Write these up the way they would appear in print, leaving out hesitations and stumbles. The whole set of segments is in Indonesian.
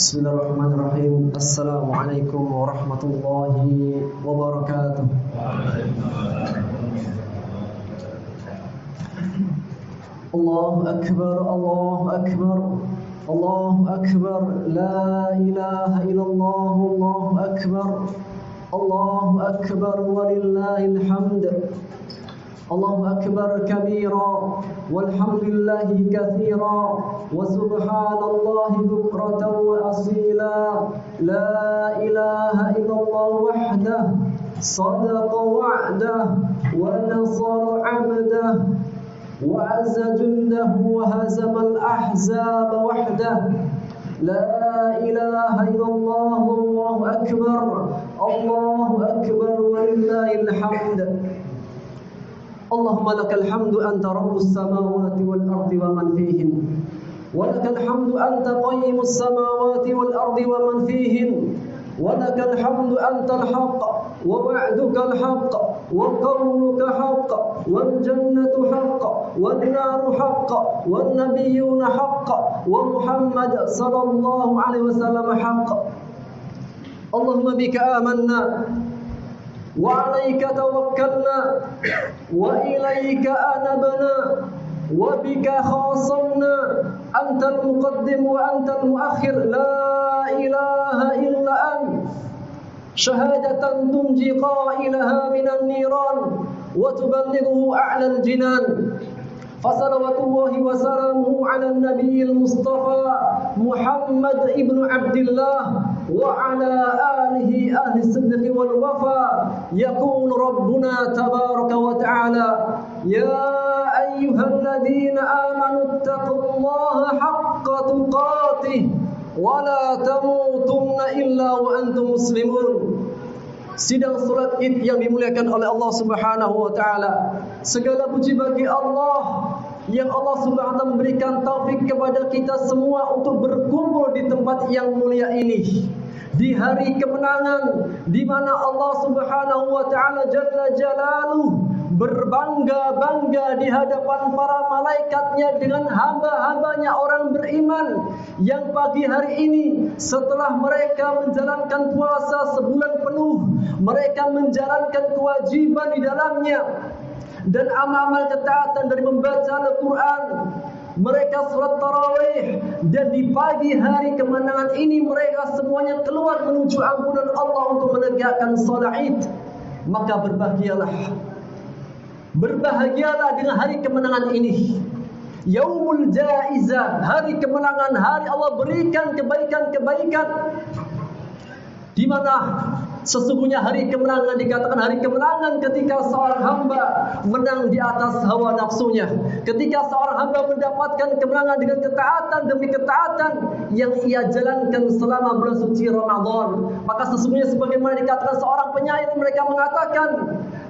Bismillahirrahmanirrahim. Assalamualaikum warahmatullahi wabarakatuh. Allahu Akbar, Allahu Akbar, Allahu Akbar. La ilaha illallah, Allahu Akbar, Allahu Akbar, walillahil hamd. Allahu Akbar kabira, walhamdulillahi kathira, wa subhanallahi bukratan wa asila. La ilaha illallah wahdah, sadaqa wa'dah, wa nasara 'abdah, wa azza jundahu, wa hazamal ahzaba wahdah. La ilaha illallah, Allahu Akbar, Allahu Akbar, walillahil hamd. Allahumma lakal hamdu anta rabbus samawati wal ardi wa man fihin, wa lakal hamdu anta qayyimus samawati wal ardi wa man fihin, wa lakal hamdu antal haqq wa wa'dukal haqq wa qawluka haqq wal jannatu haqq wan naru haqq wan nabiyyuna haqq wa Muhammad sallallahu alaihi wasallam haqq. Allahumma bika amanna wa 'alaika tawakkalna wa ilaika anabna wa bika khasamna antal muqaddim wa antal muakhir. La ilaha illa ant syahadatan tunji qailaha minan niran wa tuballighuhu a'lal jinan. Fasalawatullahi wa salamuhu ala nabiyil mustafa Muhammad ibnu Abdillah wa ala alihi ahli sidqi wal wafa. Yaqul rabbuna tabaraka wa ta'ala, ya ayyuhalladzina amanu taqullaha haqqa tuqatih wa la tamutunna illa wa antum muslimun. Sidang salat Id yang dimuliakan oleh Allah Subhanahu wa taala. Segala puji bagi Allah yang Allah Subhanahu wa taala memberikan taufik kepada kita semua untuk berkumpul di tempat yang mulia ini. Di hari kemenangan di mana Allah Subhanahu wa taala jalla jalaluhu berbangga-bangga di hadapan para malaikatnya dengan hamba-hambanya orang beriman yang pagi hari ini setelah mereka menjalankan puasa sebulan penuh, mereka menjalankan kewajiban di dalamnya dan amal-amal ketaatan dari membaca Al-Quran, mereka salat tarawih, dan di pagi hari kemenangan ini mereka semuanya keluar menuju ampunan Allah untuk menegakkan salat Id. Maka berbahagialah dengan hari kemenangan ini. Yaumul Jaizah, hari kemenangan, hari Allah berikan kebaikan-kebaikan, di mana sesungguhnya hari kemenangan dikatakan hari kemenangan ketika seorang hamba menang di atas hawa nafsunya, ketika seorang hamba mendapatkan kemenangan dengan ketaatan demi ketaatan yang ia jalankan selama bulan suci Ramadan. Maka sesungguhnya sebagaimana dikatakan seorang penyair, mereka mengatakan,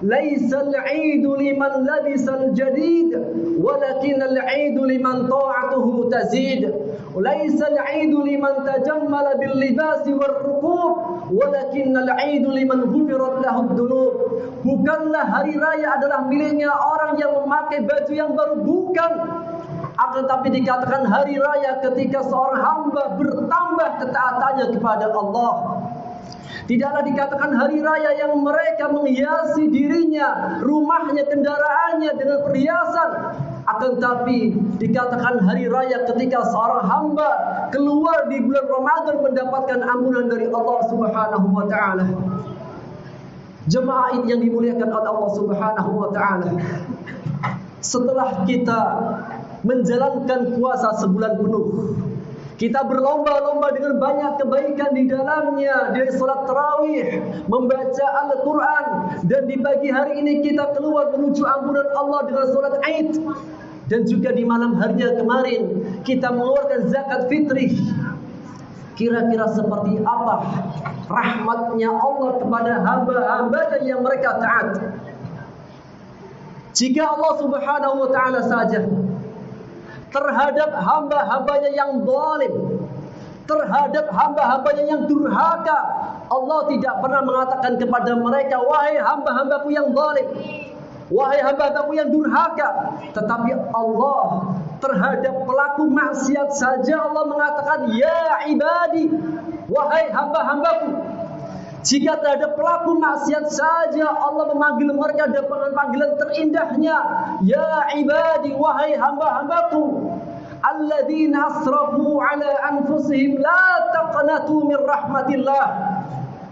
laisal 'idu liman labisal jadid walakinal 'idu liman ta'atuhu tazid. Laisal 'idu liman tajammala bil libasi war rukub walakinnal 'idu liman ghufirat lahu dzunub. Bukanlah hari raya adalah miliknya orang yang memakai baju yang baru, bukan. Akan tapi dikatakan hari raya ketika seorang hamba bertambah ketaatannya kepada Allah. Tidaklah dikatakan hari raya yang mereka menghiasi dirinya, rumahnya, kendaraannya dengan perhiasan. Akan tapi dikatakan hari raya ketika seorang hamba keluar di bulan Ramadan mendapatkan ampunan dari Allah Subhanahu wa taala. Jemaah yang dimuliakan oleh Allah Subhanahu wa taala, setelah kita menjalankan puasa sebulan penuh, kita berlomba-lomba dengan banyak kebaikan di dalamnya, dari salat tarawih, membaca Al-Quran, dan di pagi hari ini kita keluar menuju ampunan Allah dengan salat Id. Dan juga di malam harinya kemarin kita mengeluarkan zakat fitri. Kira-kira seperti apa rahmatnya Allah kepada hamba-hambanya yang mereka taat? Jika Allah Subhanahu wa taala saja terhadap hamba-hambanya yang zalim, terhadap hamba-hambanya yang durhaka, Allah tidak pernah mengatakan kepada mereka, wahai hamba-hambaku yang zalim, wahai hamba-Ku yang durhaka. Tetapi Allah terhadap pelaku maksiat saja Allah mengatakan ya ibadi, wahai hamba-Hamba-Ku. Jika terhadap pelaku maksiat saja Allah memanggil mereka dengan panggilan terindahnya, ya ibadi, wahai hamba-Hamba-Ku. Alladzina asrafu ala anfusihim la taqnatu min rahmatillah.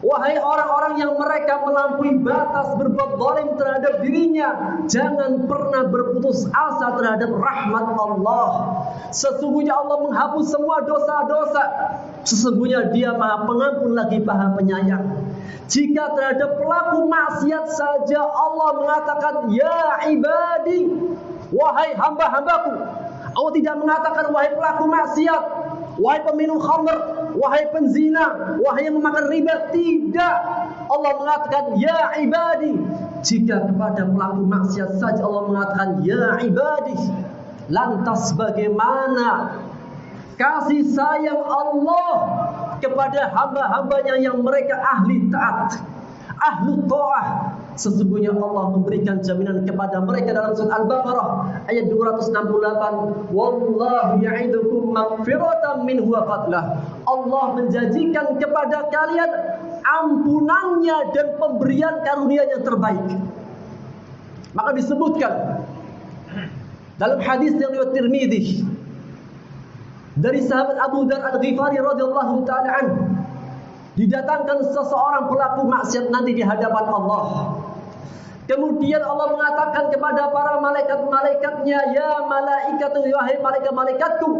Wahai orang-orang yang mereka melampaui batas berbuat zalim terhadap dirinya, jangan pernah berputus asa terhadap rahmat Allah. Sesungguhnya Allah menghapus semua dosa-dosa. Sesungguhnya Dia Maha Pengampun lagi Maha Penyayang. Jika terhadap pelaku maksiat saja Allah mengatakan ya ibadi, wahai hamba-Hamba-Ku. Allah tidak mengatakan wahai pelaku maksiat, wahai peminum khamr, wahai penzina, wahai yang memakan riba. Tidak. Allah mengatakan ya ibadi. Jika kepada pelaku maksiat saja Allah mengatakan ya ibadi, lantas bagaimana kasih sayang Allah kepada hamba-hambanya yang mereka ahli taat, ahlu ta'ah. Sesungguhnya Allah memberikan jaminan kepada mereka dalam surat Al-Baqarah ayat 268, wallahu ya'idukum maghfiratan minhu wa fadlah. Allah menjanjikan kepada kalian ampunannya dan pemberian karunia yang terbaik. Maka disebutkan dalam hadis yang riwayat Tirmidzi dari sahabat Abu Dzar Al-Ghifari radhiyallahu taala anhu, didatangkan seseorang pelaku maksiat nanti di hadapan Allah. Kemudian Allah mengatakan kepada para malaikat-malaikatnya, ya malaikatu, wahai malaikat-malaikatku,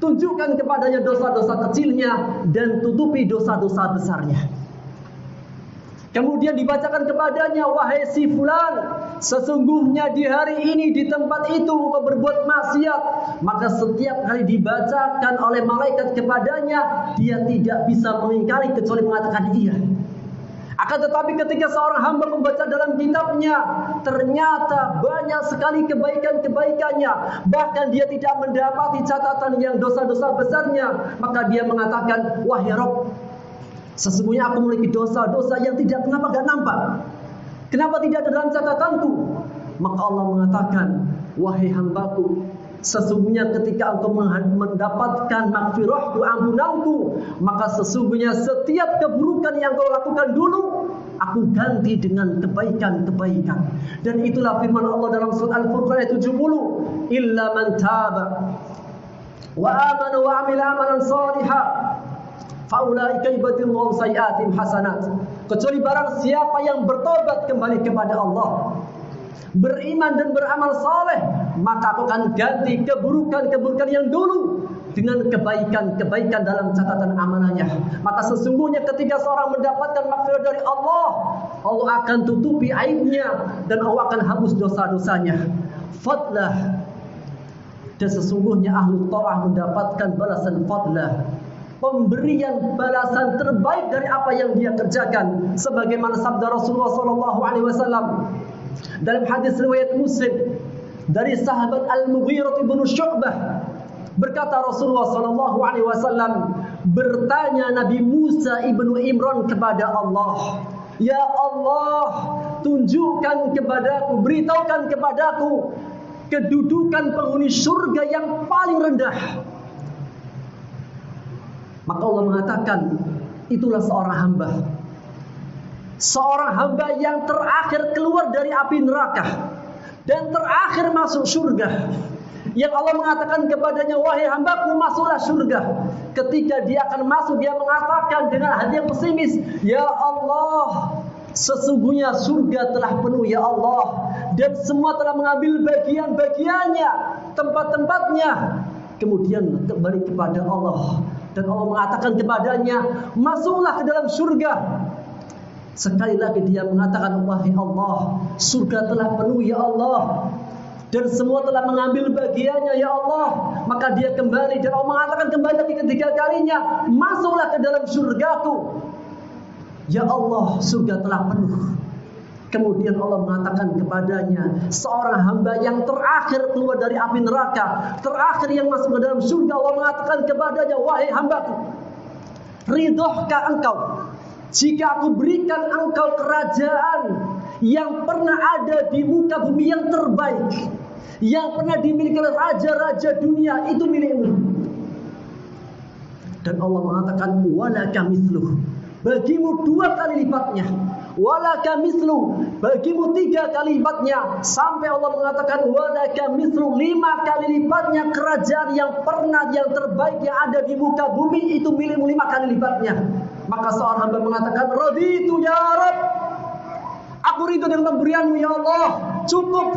tunjukkan kepadanya dosa-dosa kecilnya dan tutupi dosa-dosa besarnya. Kemudian dibacakan kepadanya, wahai si fulan, sesungguhnya di hari ini di tempat itu engkau berbuat maksiat. Maka setiap kali dibacakan oleh malaikat kepadanya, dia tidak bisa mengingkari kecuali mengatakan iya. Akan tetapi ketika seorang hamba membaca dalam kitabnya, ternyata banyak sekali kebaikan-kebaikannya, bahkan dia tidak mendapati catatan yang dosa-dosa besarnya, maka dia mengatakan, wahai Rabb, sesungguhnya aku memiliki dosa-dosa yang tidak gak nampak. Kenapa tidak ada dalam catatanku? Maka Allah mengatakan, wahai hambaku, sesungguhnya ketika engkau mendapatkan maghfirahku, ampunanku, maka sesungguhnya setiap keburukan yang kau lakukan dulu, aku ganti dengan kebaikan-kebaikan. Dan itulah firman Allah dalam surat Al-Furqan ayat 70, illa man taba wa amana wa amila amalan salihah faulaika yubadilullahu sayyi'atihim hasanat. Kecuali barang siapa yang bertobat kembali kepada Allah, beriman dan beramal saleh, maka aku akan ganti keburukan-keburukan yang dulu dengan kebaikan-kebaikan dalam catatan amalahnya. Maka sesungguhnya ketika seorang mendapatkan maghfirah dari Allah, Allah akan tutupi aibnya dan Allah akan hapus dosa-dosanya. Fadlah. Dan sesungguhnya ahlu ta'ah mendapatkan balasan fadlah, pemberian balasan terbaik dari apa yang dia kerjakan, sebagaimana sabda Rasulullah SAW dalam hadis riwayat Muslim dari sahabat Al-Mughirah bin Syu'bah, berkata Rasulullah SAW, bertanya Nabi Musa ibnu Imran kepada Allah, ya Allah, tunjukkan kepadaku, beritahukan kepadaku kedudukan penghuni surga yang paling rendah. Maka Allah mengatakan, itulah seorang hamba. Seorang hamba yang terakhir keluar dari api neraka dan terakhir masuk surga. Yang Allah mengatakan kepadanya, wahai hambaku, masuklah surga. Ketika dia akan masuk, dia mengatakan dengan hati yang pesimis, ya Allah, sesungguhnya surga telah penuh ya Allah, dan semua telah mengambil bagian-bagiannya, tempat-tempatnya. Kemudian kembali kepada Allah, dan Allah mengatakan kepadanya, masuklah ke dalam surga. Sekali lagi dia mengatakan, wahai Allah, surga telah penuh ya Allah, dan semua telah mengambil bagiannya ya Allah. Maka dia kembali, dan Allah mengatakan kembali lagi ketiga kalinya, masuklah ke dalam surgaku ya Allah, surga telah penuh. Kemudian Allah mengatakan kepadanya, seorang hamba yang terakhir keluar dari api neraka, terakhir yang masuk ke dalam surga, Allah mengatakan kepadanya, wahai hambaku, ridhohkah engkau jika aku berikan engkau kerajaan yang pernah ada di muka bumi, yang terbaik, yang pernah dimiliki oleh raja-raja dunia, itu milikmu. Dan Allah mengatakan walaka mithluh, bagimu 2 kali lipatnya. Walaka mithlu, bagimu 3 kali lipatnya. Sampai Allah mengatakan walaka mithlu, 5 kali lipatnya. Kerajaan yang pernah, yang terbaik yang ada di muka bumi, itu milikmu 5 kali lipatnya. Maka seorang hamba mengatakan raditu ya Rabb, aku ridho dengan pemberianmu ya Allah, cukup.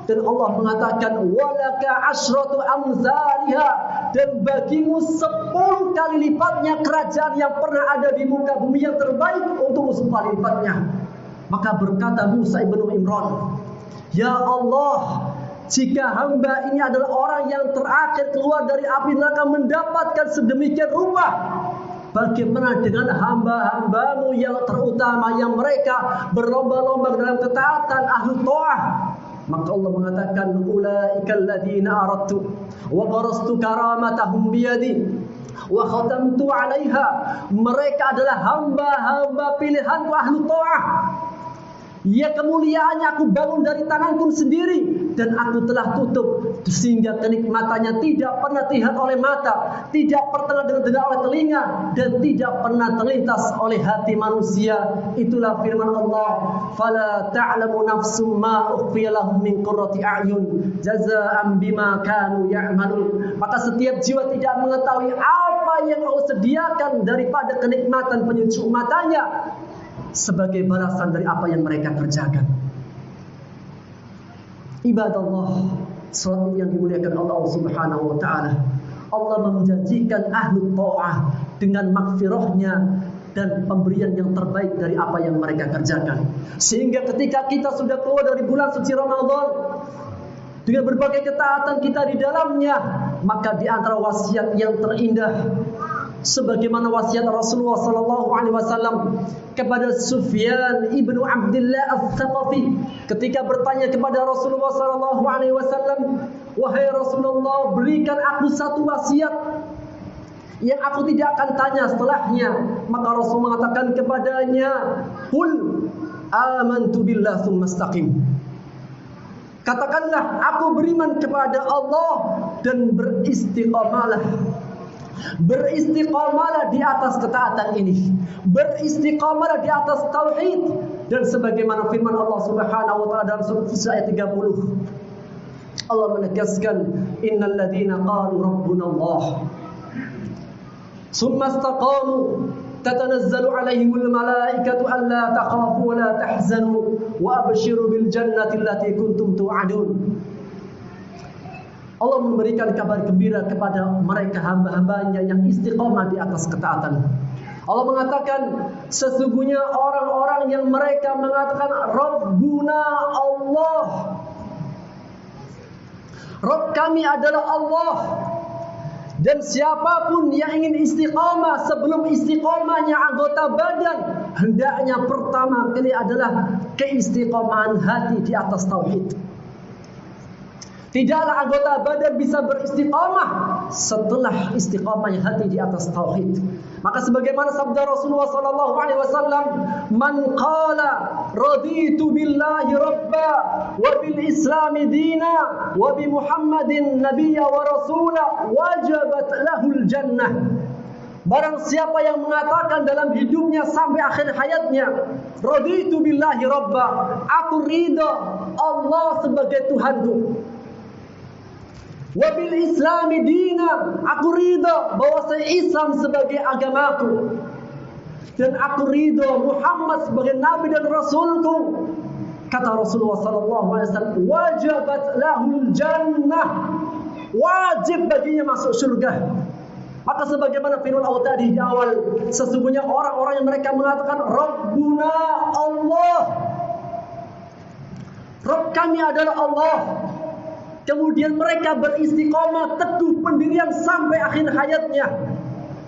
Dan Allah mengatakan walaka asyratu amsalha, dan bagimu 10 kali lipatnya kerajaan yang pernah ada di muka bumi, yang terbaik untukmu 10 kali lipatnya. Maka berkata Musa ibnu Imran, ya Allah, jika hamba ini adalah orang yang terakhir keluar dari api neraka mendapatkan sedemikian rupa, bagaimana dengan hamba-hambamu yang terutama, yang mereka berlomba-lomba dalam ketaatan, ahlu ta'ah? Maka Allah mengatakan ulaikal ladzina aradtu wa barastu karamatahum biyadi wa khatamtu 'alaiha. Mereka adalah hamba-hamba pilihanku, ahlu ta'ah. Ya, kemuliaannya aku bangun dari tanganku sendiri, dan aku telah tutup sehingga kenikmatannya tidak pernah terlihat oleh mata, tidak pernah dengar oleh telinga, dan tidak pernah terlintas oleh hati manusia. Itulah firman Allah, fala ta'lamu nafsum ma ukhfiya lahum min qurrati a'yun jazaa'an bima kanu ya'malun. Maka setiap jiwa tidak mengetahui apa yang Allah sediakan daripada kenikmatan penyejuk matanya, sebagai balasan dari apa yang mereka kerjakan. Ibadallah, salat yang dimuliakan Allah Subhanahu wa taala, Allah menjanjikan ahlu ta'ah dengan maghfirahnya dan pemberian yang terbaik dari apa yang mereka kerjakan. Sehingga ketika kita sudah keluar dari bulan suci Ramadan dengan berbagai ketaatan kita di dalamnya, maka di antara wasiat yang terindah, sebagaimana wasiat Rasulullah sallallahu alaihi wasallam kepada Sufyan ibnu Abdullah Ats-Tsaqafi ketika bertanya kepada Rasulullah sallallahu alaihi wasallam, wahai Rasulullah, berikan aku satu wasiat yang aku tidak akan tanya setelahnya. Maka Rasul mengatakan kepadanya, qul amantu billah tsumma istaqim. Katakanlah, aku beriman kepada Allah dan beristiqamalah. Beristiqamalah di atas ketaatan ini, beristiqamalah di atas tauhid. Dan sebagaimana firman Allah Subhanahu wa taala dalam surah ayat 30, Allah menegaskan innal ladzina qalu rabbuna Allah tsumma istaqamu tatanazzalu alaihimul malaikatu alla takhafu wa la tahzanu wa abshiru bil jannati allati kuntum tu'adun. Allah memberikan kabar gembira kepada mereka hamba-hambanya yang istiqomah di atas ketaatan. Allah mengatakan sesungguhnya orang-orang yang mereka mengatakan Rabbuna Allah, Rabb kami adalah Allah. Dan siapapun yang ingin istiqomah, sebelum istiqomahnya anggota badan, hendaknya pertama kali adalah keistiqomahan hati di atas tauhid. Tidaklah anggota badan bisa beristiqamah setelah istiqamahnya hati di atas tauhid. Maka sebagaimana sabda Rasulullah sallallahu alaihi wasallam, "Man qala raditu billahi rabba wa bil islami dina wa bi Muhammadin nabiyya wa rasula wajabat lahul jannah." Barang siapa yang mengatakan dalam hidupnya sampai akhir hayatnya, raditu billahi rabba, aku ridha Allah sebagai Tuhanku, wabil islami dina, aku ridha bahwa Islam sebagai agamaku, dan aku ridha Muhammad sebagai nabi dan rasulku, kata Rasulullah sallallahu alaihi wasallam, wajabat lahul jannah, wajib baginya masuk surga. Maka sebagaimana firman Allah tadi di awal, sesungguhnya orang-orang yang mereka mengatakan Rabbuna Allah, Rabb kami adalah Allah, kemudian mereka beristiqomah teguh pendirian sampai akhir hayatnya,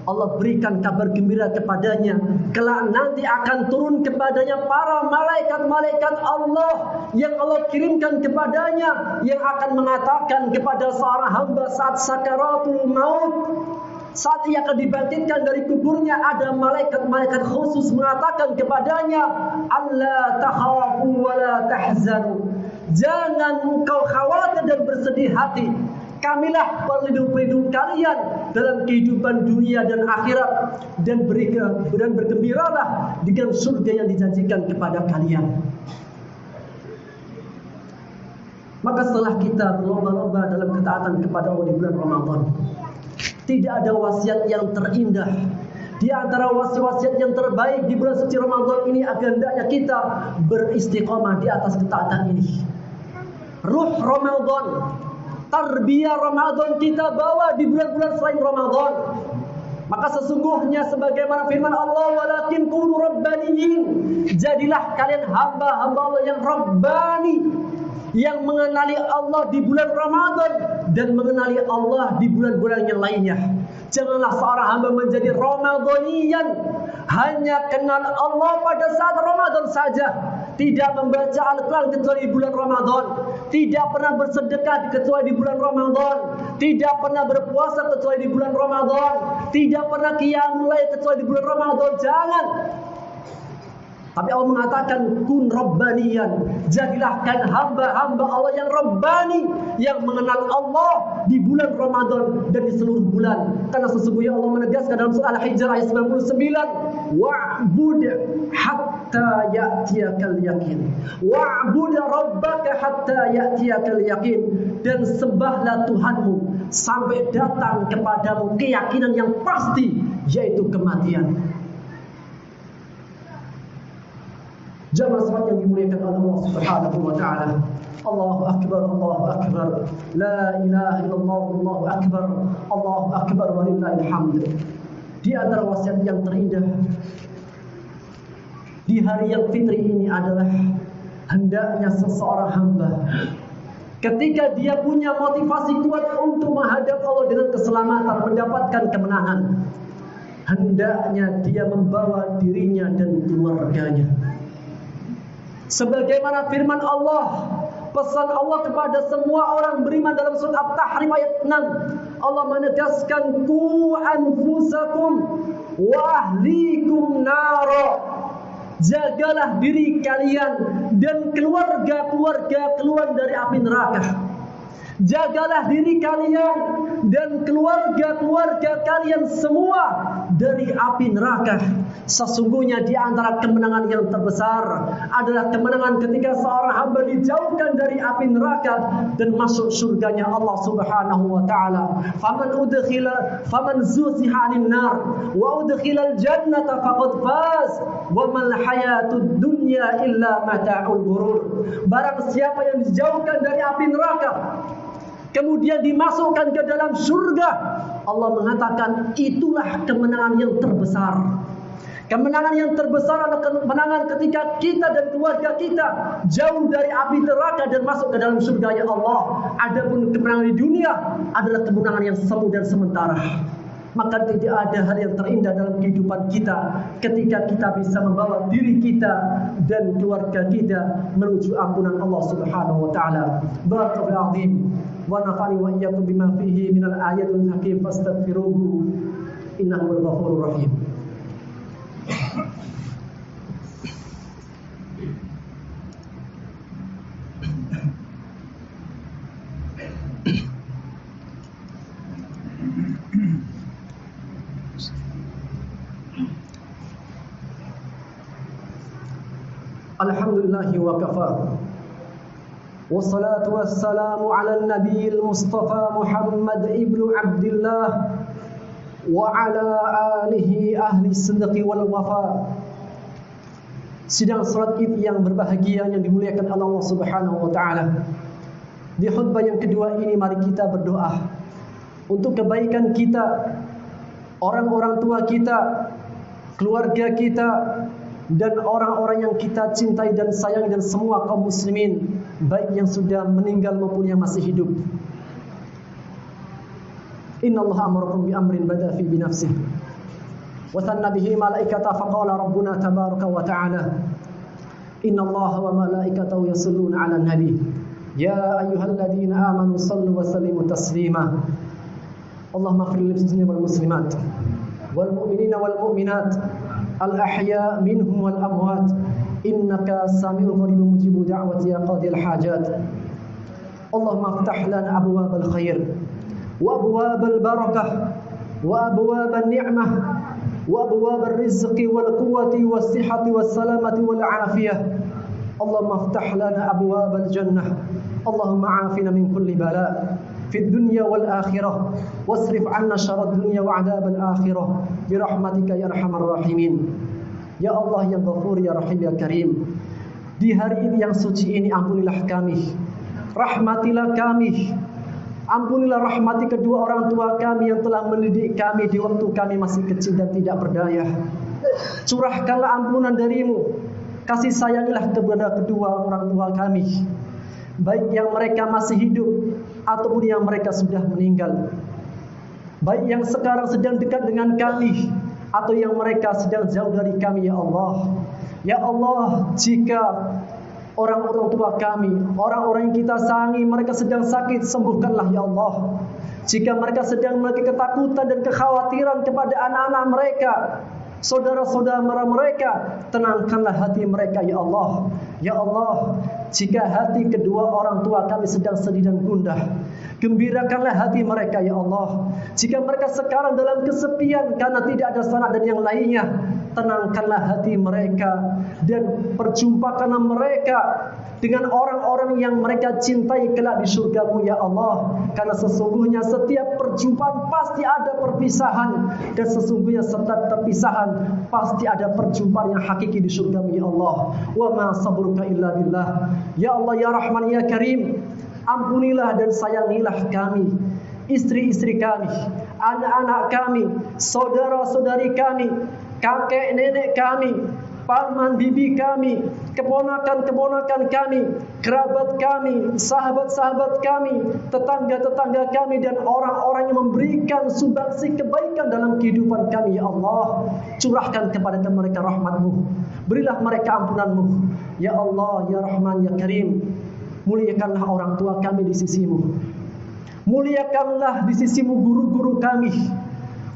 Allah berikan kabar gembira kepadanya, kelak nanti akan turun kepadanya para malaikat-malaikat Allah yang Allah kirimkan kepadanya, yang akan mengatakan kepada seorang hamba saat sakaratul maut, saat ia akan dibangkitkan dari kuburnya, ada malaikat-malaikat khusus mengatakan kepadanya, "Alla takhafu wa la tahzanu." Jangan engkau khawatir dan bersedih hati. Kamilah pelindung-pelindung kalian dalam kehidupan dunia dan akhirat, dan bergembiralah dengan surga yang dijanjikan kepada kalian. Maka setelah kita berlomba-lomba dalam ketaatan kepada Allah di bulan Ramadan, tidak ada wasiat yang terindah di antara wasiat-wasiat yang terbaik di bulan suci Ramadan ini. Hendaknya kita beristiqomah di atas ketaatan ini. Ruh Ramadan, tarbiyah Ramadan kita bawa di bulan-bulan selain Ramadan. Maka sesungguhnya sebagaimana firman Allah, "Walakin kunu rabbaniyin." Jadilah kalian hamba-hamba Allah yang rabbani, yang mengenali Allah di bulan Ramadan dan mengenali Allah di bulan-bulan yang lainnya. Janganlah seorang hamba menjadi Ramadaniyan, hanya kenal Allah pada saat Ramadan saja, tidak membaca Al-Quran kecuali di bulan Ramadan, tidak pernah bersedekah kecuali di bulan Ramadan, tidak pernah berpuasa kecuali di bulan Ramadan, tidak pernah qiyamul lail kecuali di bulan Ramadan. Jangan. Tapi Allah mengatakan, kun rabbaniyan, jadilah kalian hamba-hamba Allah yang rabbani, yang mengenal Allah di bulan Ramadan dan di seluruh bulan. Karena sesungguhnya Allah menegaskan dalam surah Al-Hijr ayat 99, wa'bud hatta ya'tiyakal yaqin. Wa'bud rabbaka hatta ya'tiyakal yaqin. Dan sembahlah Tuhanmu sampai datang kepadamu keyakinan yang pasti, yaitu kematian. Jamaah salat yang dimuliakan Allah Subhanahu wa taala. Allahu akbar, Allahu akbar. La ilaha illallah, Allahu akbar. Allahu akbar walillahil hamd. Di antara wasiat yang terindah di hari yang fitri ini adalah hendaknya seseorang hamba ketika dia punya motivasi kuat untuk menghadap Allah dengan keselamatan, mendapatkan kemenangan, hendaknya dia membawa dirinya dan keluarganya. Sebagaimana firman Allah, pesan Allah kepada semua orang beriman dalam surat At-Tahrim ayat 6. Allah menegaskan, "Qu anfusakum wa ahlikum nara." Jagalah diri kalian dan keluarga-keluarga keluar dari api neraka. Jagalah diri kalian dan keluarga-keluarga kalian semua dari api neraka. Sesungguhnya di antara kemenangan yang terbesar adalah kemenangan ketika seorang hamba dijauhkan dari api neraka dan masuk surganya Allah Subhanahu wa taala. Faman zuhziha 'anil nar wa udkhilal jannata faqad faz wa mal hayatud dunya illa mata'ul ghurur. Barang siapa yang dijauhkan dari api neraka kemudian dimasukkan ke dalam surga, Allah mengatakan itulah kemenangan yang terbesar. Kemenangan yang terbesar adalah kemenangan ketika kita dan keluarga kita jauh dari api neraka dan masuk ke dalam surga ya Allah. Adapun kemenangan di dunia adalah kemenangan yang semu dan sementara. Maka tidak ada hal yang terindah dalam kehidupan kita ketika kita bisa membawa diri kita dan keluarga kita menuju ampunan Allah Subhanahu wa taala. Barakallahu azim wa nafa'ani wa iyyakum bima fihi minal ayatil hakim fastaghfiruhu innahu ghafurur rahim. Alhamdulillahi wa kafa. Wassalatu wassalamu ala nabiyil mustafa Muhammad ibnu Abdillah wa ala alihi ahli sidqi wal wafa. Sidang salat Id yang berbahagia yang dimuliakan Allah Subhanahu wa taala. Di khutbah yang kedua ini mari kita berdoa untuk kebaikan kita, orang-orang tua kita, keluarga kita, dan orang-orang yang kita cintai dan sayangi dan semua kaum muslimin, baik yang sudah meninggal maupun yang masih hidup. Innallaha amarakum bi amrin bada fi bi nafsihi wa thanna bihi malaikata faqala rabbuna tabaraka wa ta'ala innallaha wa malaikatahu yusalluna 'alan nabi ya ayyuhalladzina amanu sallu wa sallimu taslima. Allahumma ighfir lil muslimin wal muslimat wal mu'minina wal mu'minat al ahya minhum wal amwat innaka sami'un qaribun mujibud da'wati ya qadil hajat. Allahumma iftah lana abwabal khair wa abwabal barakah wa abwabal ni'mah wa abwabal rizqi wal quwwati was sihhati was salamati wal afiyah. Allahumma iftah lana abwabal jannah. Allahumma afina min kulli bala fid dunya wal akhirah wasrif 'anna syarrad dunya wa 'adzabal akhirah bi rahmatika ya arhamar rahimin. Ya Allah yang Ghafur ya Rahim ya Karim, di hari ini yang suci ini ampunilah kami, rahmatilah kami, ampunilah rahmati kedua orang tua kami yang telah mendidik kami di waktu kami masih kecil dan tidak berdaya. Curahkanlah ampunan darimu, kasih sayangilah kepada kedua orang tua kami, baik yang mereka masih hidup ataupun yang mereka sudah meninggal, baik yang sekarang sedang dekat dengan kami atau yang mereka sedang jauh dari kami. Ya Allah, ya Allah, jika orang-orang tua kami, orang-orang yang kita sayangi, mereka sedang sakit, sembuhkanlah ya Allah. Jika mereka sedang memiliki ketakutan dan kekhawatiran kepada anak-anak mereka, saudara-saudara mereka, tenangkanlah hati mereka ya Allah. Ya Allah, jika hati kedua orang tua kami sedang sedih dan gundah, gembirakanlah hati mereka ya Allah. Jika mereka sekarang dalam kesepian karena tidak ada sanak dan yang lainnya, tenangkanlah hati mereka dan perjumpakanlah mereka dengan orang-orang yang mereka cintai kelak di surgamu ya Allah. Karena sesungguhnya setiap perjumpaan pasti ada perpisahan, dan sesungguhnya setiap perpisahan pasti ada perjumpaan yang hakiki di surgamu ya Allah. Wa ma sabruka illa billah. Ya Allah ya Rahman ya Karim, ampunilah dan sayangilah kami, istri-istri kami, anak-anak kami, saudara-saudari kami, kakek nenek kami, paman bibi kami, keponakan-keponakan kami, kerabat kami, sahabat-sahabat kami, tetangga-tetangga kami, dan orang-orang yang memberikan sumbangsi kebaikan dalam kehidupan kami ya Allah. Curahkan kepada mereka rahmat-Mu, berilah mereka ampunan-Mu ya Allah ya Rahman ya Karim. Muliakanlah orang tua kami di sisi-Mu, muliakanlah di sisi-Mu guru-guru kami,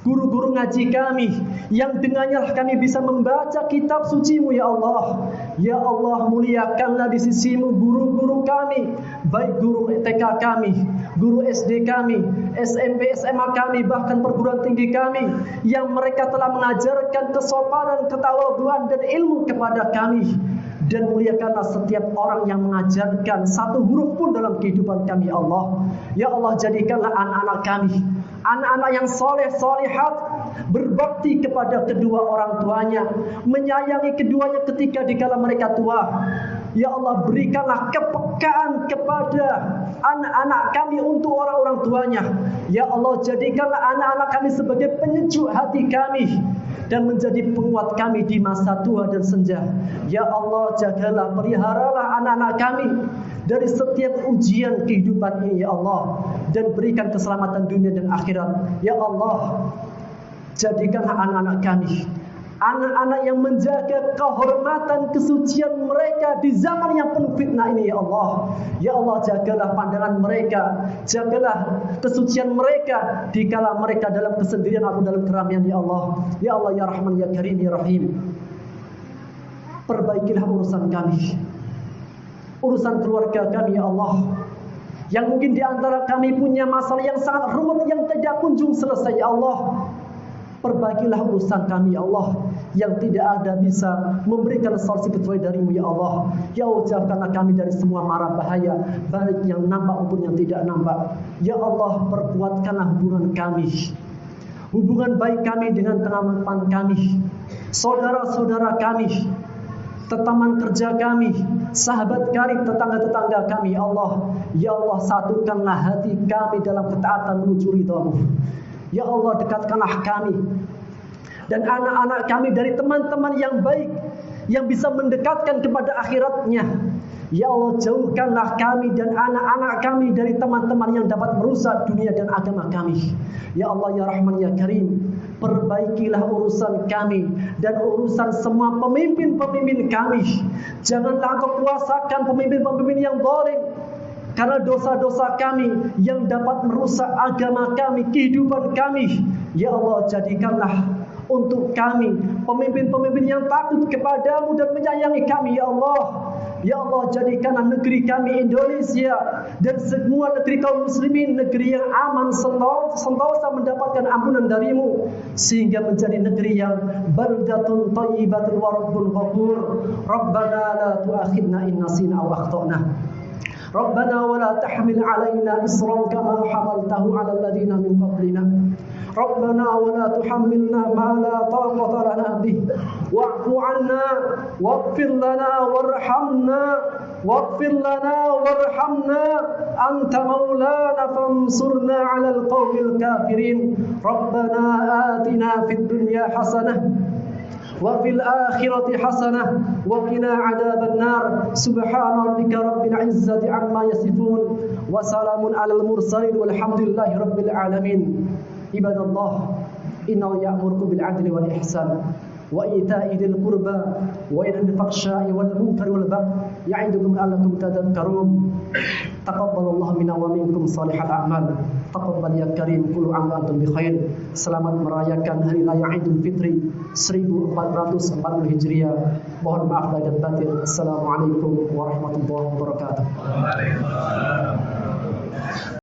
guru-guru ngaji kami, yang dengannya kami bisa membaca kitab suci-Mu ya Allah. Ya Allah, muliakanlah di sisi-Mu guru-guru kami, baik guru TK kami, guru SD kami, SMP, SMA kami, bahkan perguruan tinggi kami, yang mereka telah mengajarkan kesopanan, ketawaduan dan ilmu kepada kami. Dan muliakanlah setiap orang yang mengajarkan satu huruf pun dalam kehidupan kami ya Allah. Ya Allah, jadikanlah anak-anak kami anak-anak yang soleh solihat, berbakti kepada kedua orang tuanya, menyayangi keduanya ketika dikala mereka tua. Ya Allah, berikanlah kepekaan kepada anak-anak kami untuk orang-orang tuanya. Ya Allah, jadikanlah anak-anak kami sebagai penyejuk hati kami dan menjadi penguat kami di masa tua dan senja. Ya Allah, jagalah, peliharalah anak-anak kami dari setiap ujian kehidupan ini ya Allah, dan berikan keselamatan dunia dan akhirat. Ya Allah, jadikanlah anak-anak kami anak-anak yang menjaga kehormatan kesucian mereka di zaman yang penuh fitnah ini ya Allah. Ya Allah, jagalah pandangan mereka, jagalah kesucian mereka dikala mereka dalam kesendirian atau dalam keramaian ya Allah. Ya Allah ya Rahman ya Karim ya Rahim, perbaikilah urusan kami, urusan keluarga kami ya Allah, yang mungkin di antara kami punya masalah yang sangat rumit yang tidak kunjung selesai ya Allah. Perbaikilah urusan kami ya Allah, yang tidak ada bisa memberikan solusi kecuali darimu ya Allah. Ya Allah, jauhkanlah kami dari semua mara bahaya, baik yang nampak maupun yang tidak nampak. Ya Allah, perkuatkanlah hubungan kami, hubungan baik kami dengan teman-teman kami, saudara-saudara kami, teman kerja kami, sahabat karib, tetangga-tetangga kami ya Allah. Ya Allah, satukanlah hati kami dalam ketaatan menuju ridha-Mu. Ya Allah, dekatkanlah kami dan anak-anak kami dari teman-teman yang baik, yang bisa mendekatkan kepada akhiratnya. Ya Allah, jauhkanlah kami dan anak-anak kami dari teman-teman yang dapat merusak dunia dan agama kami. Ya Allah ya Rahman ya Karim, perbaikilah urusan kami dan urusan semua pemimpin-pemimpin kami. Janganlah Engkau kuasakan pemimpin-pemimpin yang zalim, karena dosa-dosa kami yang dapat merusak agama kami, kehidupan kami. Ya Allah, jadikanlah untuk kami pemimpin-pemimpin yang takut kepadamu dan menyayangi kami, ya Allah. Ya Allah, jadikanlah negeri kami Indonesia dan semua negeri kaum muslimin negeri yang aman, sentosa mendapatkan ampunan darimu, sehingga menjadi negeri yang baldatun thayyibatun wa rabbun ghafur. Rabbana la tu'akhidna in nasina aw akhtana. Rabbana wa la tahmil 'alaina isran kama hamaltahu 'alal ladzina min qablina. ربنا ولا تحملنا ما لا طاقة لنا به واعف عنا واغفر لنا وارحمنا أنت مولانا فانصرنا على القوم الكافرين ربنا آتنا في الدنيا حسنة وفي الآخرة حسنة وقنا عذاب النار سبحان ربك رب العزة عما يصفون وسلام على المرسلين والحمد لله رب العالمين. عباد الله إنه يأمركم بالعدل والإحسان وإيتاء ذي القربى وينهى عن الفحشاء والمنكر والبغي يعظكم لعلكم تذكرون. تقبل الله منا ومنكم صالح الأعمال. Taqabbal ya karim, kullu am wa antum bi khair. Selamat merayakan hari raya Idul Fitri 1440 Hijriah. Mohon maaf lahir dan batin. Assalamualaikum warahmatullahi wabarakatuh. Waalaikumsalam.